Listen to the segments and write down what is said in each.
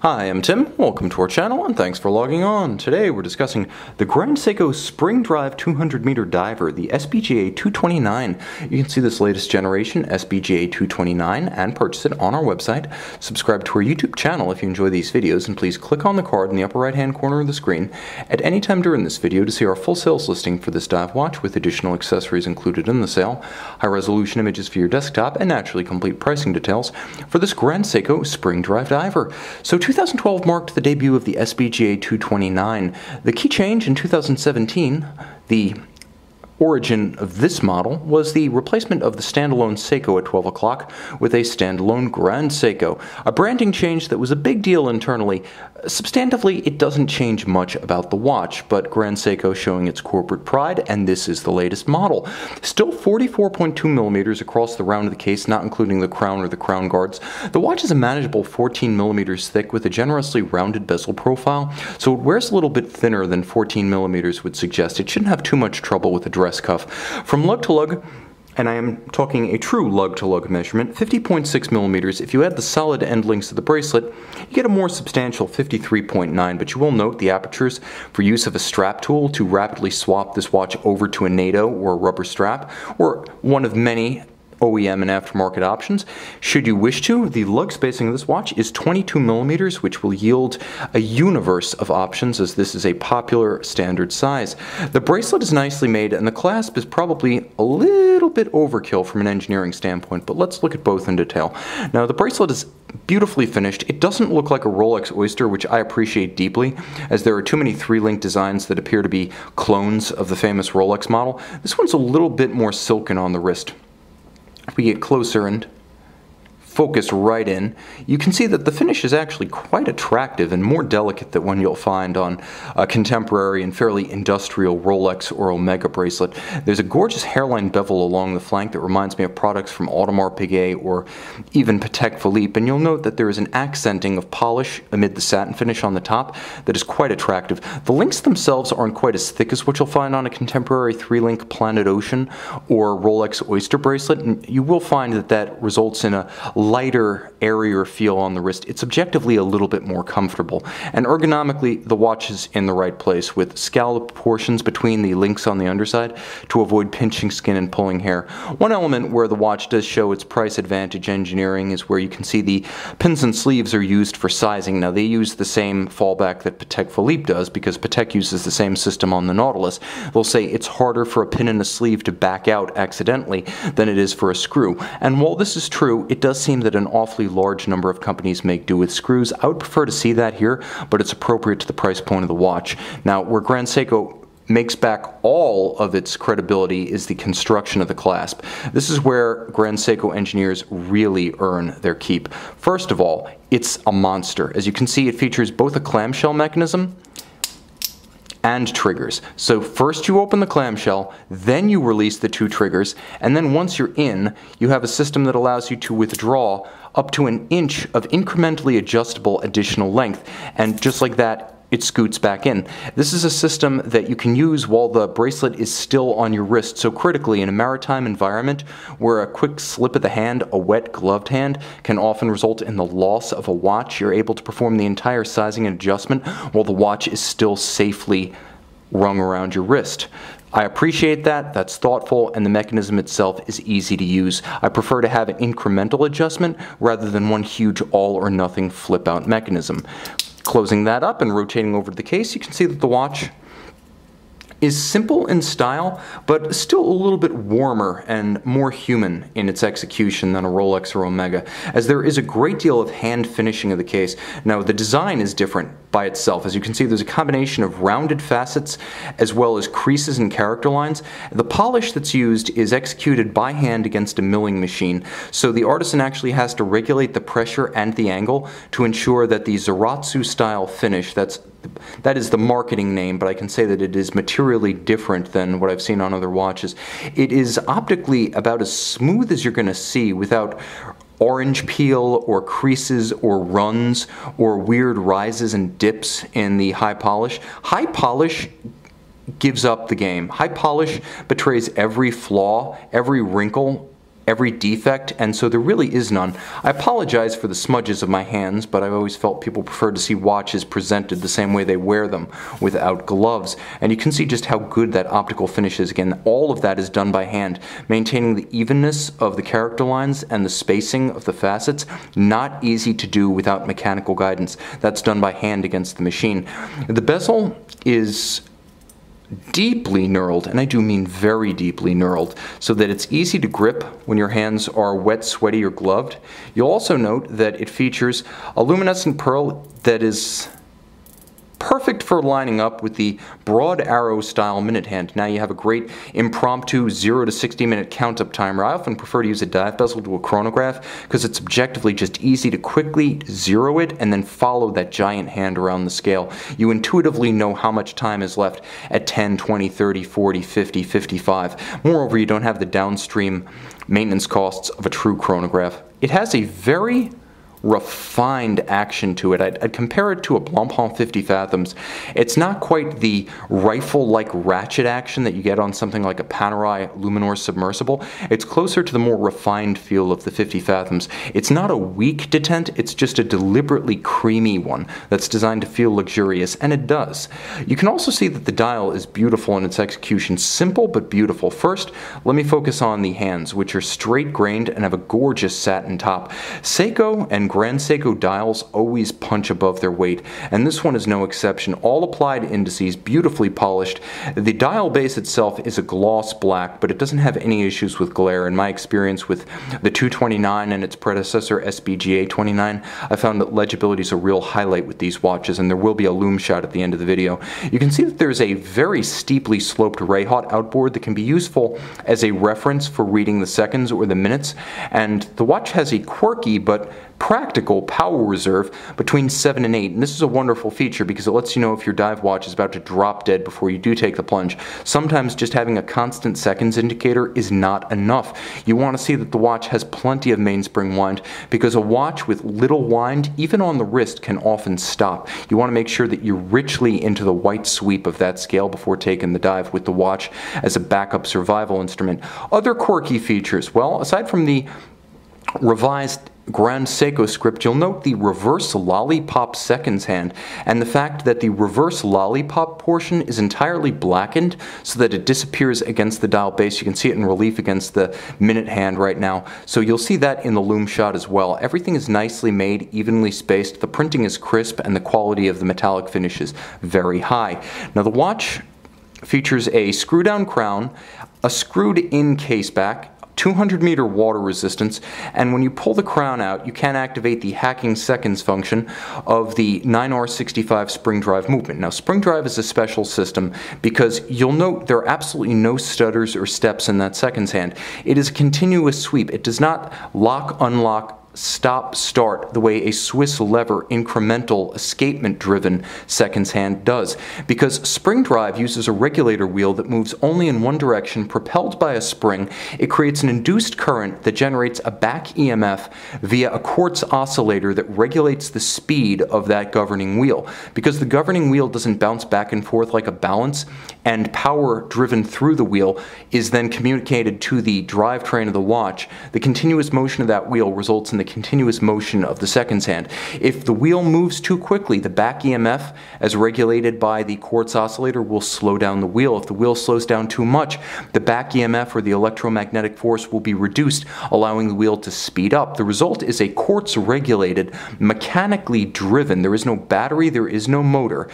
Hi, I'm Tim. Welcome to our channel and thanks for logging on. Today we're discussing the Grand Seiko Spring Drive 200-meter diver, the SBGA229. You can see this latest generation, SBGA229, and purchase it on our website. Subscribe to our YouTube channel if you enjoy these videos, and please click on the card in the upper right-hand corner of the screen at any time during this video to see our full sales listing for this dive watch with additional accessories included in the sale, high-resolution images for your desktop, and naturally complete pricing details for this Grand Seiko Spring Drive diver. So 2012 marked the debut of the SBGA 229. The key change in 2017, the origin of this model, was the replacement of the standalone Seiko at 12 o'clock with a standalone Grand Seiko, a branding change that was a big deal internally. Substantively, it doesn't change much about the watch, but Grand Seiko showing its corporate pride, and this is the latest model. Still 44.2 millimeters across the round of the case, not including the crown or the crown guards. The watch is a manageable 14 millimeters thick with a generously rounded bezel profile, so it wears a little bit thinner than 14 millimeters would suggest. It shouldn't have too much trouble with the dress cuff. From lug to lug, and I am talking a true lug-to-lug measurement, 50.6 millimeters. If you add the solid end links to the bracelet, you get a more substantial 53.9, but you will note the apertures for use of a strap tool to rapidly swap this watch over to a NATO or a rubber strap, or one of many OEM and aftermarket options. Should you wish to, the lug spacing of this watch is 22 millimeters, which will yield a universe of options as this is a popular standard size. The bracelet is nicely made and the clasp is probably a little bit overkill from an engineering standpoint, but let's look at both in detail. Now, the bracelet is beautifully finished. It doesn't look like a Rolex Oyster, which I appreciate deeply, as there are too many three-link designs that appear to be clones of the famous Rolex model. This one's a little bit more silken on the wrist. If we get closer and focus right in, you can see that the finish is actually quite attractive and more delicate than one you'll find on a contemporary and fairly industrial Rolex or Omega bracelet. There's a gorgeous hairline bevel along the flank that reminds me of products from Audemars Piguet or even Patek Philippe, and you'll note that there is an accenting of polish amid the satin finish on the top that is quite attractive. The links themselves aren't quite as thick as what you'll find on a contemporary three-link Planet Ocean or Rolex Oyster bracelet, and you will find that that results in a lighter, airier feel on the wrist. It's objectively a little bit more comfortable. And ergonomically, the watch is in the right place with scalloped portions between the links on the underside to avoid pinching skin and pulling hair. One element where the watch does show its price advantage engineering is where you can see the pins and sleeves are used for sizing. Now, they use the same fallback that Patek Philippe does because Patek uses the same system on the Nautilus. They'll say it's harder for a pin in a sleeve to back out accidentally than it is for a screw. And while this is true, it does seem that an awfully large number of companies make do with screws. I would prefer to see that here, but it's appropriate to the price point of the watch. Now, where Grand Seiko makes back all of its credibility is the construction of the clasp. This is where Grand Seiko engineers really earn their keep. First of all, it's a monster. As you can see, it features both a clamshell mechanism and triggers. So first you open the clamshell, then you release the two triggers, and then once you're in, you have a system that allows you to withdraw up to an inch of incrementally adjustable additional length, and just like that, it scoots back in. This is a system that you can use while the bracelet is still on your wrist, so critically in a maritime environment where a quick slip of the hand, a wet gloved hand, can often result in the loss of a watch, you're able to perform the entire sizing and adjustment while the watch is still safely rung around your wrist. I appreciate that, that's thoughtful, and the mechanism itself is easy to use. I prefer to have an incremental adjustment rather than one huge all or nothing flip out mechanism. Closing that up and rotating over to the case, you can see that the watch is simple in style, but still a little bit warmer and more human in its execution than a Rolex or Omega, as there is a great deal of hand finishing of the case. Now, the design is different by itself. As you can see, there's a combination of rounded facets as well as creases and character lines. The polish that's used is executed by hand against a milling machine, so the artisan actually has to regulate the pressure and the angle to ensure that the Zaratsu style finish, that is the marketing name, but I can say that it is materially different than what I've seen on other watches. It is optically about as smooth as you're going to see without orange peel or creases or runs or weird rises and dips in the high polish. High polish gives up the game. High polish betrays every flaw, every wrinkle every defect, and so there really is none. I apologize for the smudges of my hands, but I've always felt people prefer to see watches presented the same way they wear them, without gloves. And you can see just how good that optical finish is. Again, all of that is done by hand, maintaining the evenness of the character lines and the spacing of the facets. Not easy to do without mechanical guidance. That's done by hand against the machine. The bezel is deeply knurled, and I do mean very deeply knurled, so that it's easy to grip when your hands are wet, sweaty, or gloved. You'll also note that it features a luminescent pearl that is perfect for lining up with the broad arrow style minute hand. Now you have a great impromptu 0 to 60 minute count up timer. I often prefer to use a dive bezel to a chronograph because it's objectively just easy to quickly zero it and then follow that giant hand around the scale. You intuitively know how much time is left at 10, 20, 30, 40, 50, 55. Moreover, you don't have the downstream maintenance costs of a true chronograph. It has a very refined action to it. I'd compare it to a Blancpain 50 Fathoms. It's not quite the rifle-like ratchet action that you get on something like a Panerai Luminor submersible. It's closer to the more refined feel of the 50 Fathoms. It's not a weak detent, it's just a deliberately creamy one that's designed to feel luxurious, and it does. You can also see that the dial is beautiful in its execution. Simple but beautiful. First, let me focus on the hands, which are straight-grained and have a gorgeous satin top. Seiko and Grand Seiko dials always punch above their weight, and this one is no exception. All applied indices, beautifully polished. The dial base itself is a gloss black, but it doesn't have any issues with glare. In my experience with the 229 and its predecessor SBGA229, I found that legibility is a real highlight with these watches, and there will be a loom shot at the end of the video. You can see that there's a very steeply sloped ray-hot outboard that can be useful as a reference for reading the seconds or the minutes, and the watch has a quirky but practical power reserve between 7 and 8, and this is a wonderful feature because it lets you know if your dive watch is about to drop dead before you do take the plunge. Sometimes just having a constant seconds indicator is not enough. You want to see that the watch has plenty of mainspring wind, because a watch with little wind, even on the wrist, can often stop. You want to make sure that you're richly into the white sweep of that scale before taking the dive with the watch as a backup survival instrument. Other quirky features, well, aside from the revised Grand Seiko script, you'll note the reverse lollipop seconds hand, and the fact that the reverse lollipop portion is entirely blackened so that it disappears against the dial base. You can see it in relief against the minute hand right now, so you'll see that in the loom shot as well. Everything is nicely made, evenly spaced, the printing is crisp, and the quality of the metallic finish is very high. Now the watch features a screw-down crown, a screwed-in case back, 200-meter water resistance, and when you pull the crown out, you can activate the hacking seconds function of the 9R65 Spring Drive movement. Now, Spring Drive is a special system because you'll note there are absolutely no stutters or steps in that seconds hand. It is a continuous sweep. It does not lock, unlock, stop, start the way a Swiss lever incremental escapement driven seconds hand does, because Spring Drive uses a regulator wheel that moves only in one direction, propelled by a spring. It creates an induced current that generates a back EMF via a quartz oscillator that regulates the speed of that governing wheel. Because the governing wheel doesn't bounce back and forth like a balance, and power driven through the wheel is then communicated to the drivetrain of the watch, the continuous motion of that wheel results in the continuous motion of the seconds hand. If the wheel moves too quickly, the back EMF, as regulated by the quartz oscillator, will slow down the wheel. If the wheel slows down too much, the back EMF, or the electromagnetic force, will be reduced, allowing the wheel to speed up. The result is a quartz-regulated, mechanically driven, there is no battery, there is no motor,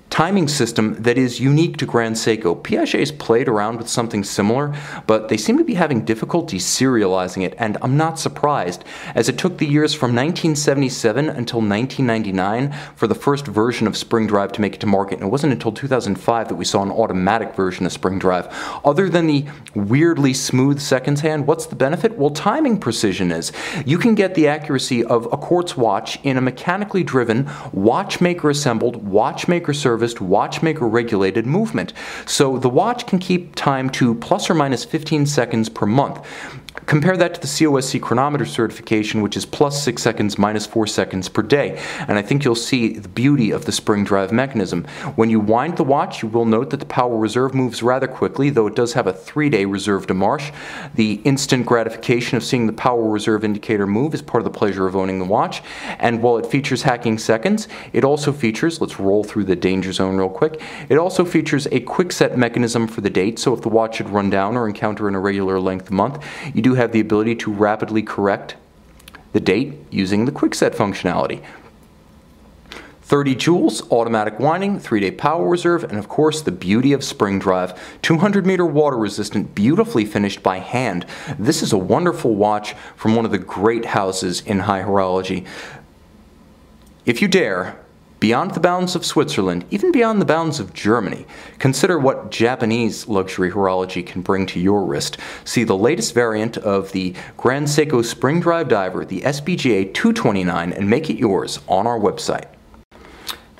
timing system that is unique to Grand Seiko. Piaget's played around with something similar, but they seem to be having difficulty serializing it, and I'm not surprised, as it took the years from 1977 until 1999 for the first version of Spring Drive to make it to market, and it wasn't until 2005 that we saw an automatic version of Spring Drive. Other than the weirdly smooth seconds hand, what's the benefit? Well, timing precision is. You can get the accuracy of a quartz watch in a mechanically driven, watchmaker assembled, watchmaker serviced, watchmaker regulated movement. So the watch can keep time to plus or minus 15 seconds per month. Compare that to the COSC chronometer certification, which is plus 6 seconds, minus 4 seconds per day. And I think you'll see the beauty of the spring drive mechanism. When you wind the watch, you will note that the power reserve moves rather quickly, though it does have a 3-day reserve de marche. The instant gratification of seeing the power reserve indicator move is part of the pleasure of owning the watch. And while it features hacking seconds, it also features, let's roll through the danger zone real quick, it also features a quick set mechanism for the date, so if the watch should run down or encounter an irregular length month, you do have the ability to rapidly correct the date using the quick set functionality. 30 joules, automatic winding, 3-day power reserve, and of course the beauty of spring drive. 200-meter water resistant, beautifully finished by hand. This is a wonderful watch from one of the great houses in high horology. If you dare, beyond the bounds of Switzerland, even beyond the bounds of Germany, consider what Japanese luxury horology can bring to your wrist. See the latest variant of the Grand Seiko Spring Drive diver, the SBGA229, and make it yours on our website.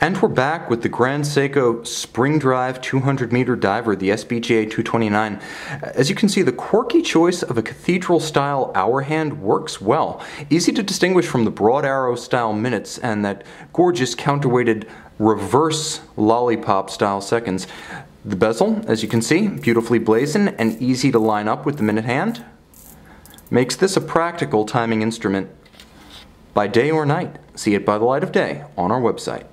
And we're back with the Grand Seiko Spring Drive 200-meter diver, the SBGA229. As you can see, the quirky choice of a cathedral-style hour hand works well. Easy to distinguish from the broad arrow-style minutes and that gorgeous counterweighted reverse lollipop-style seconds. The bezel, as you can see, beautifully blazoned and easy to line up with the minute hand, makes this a practical timing instrument by day or night. See it by the light of day on our website.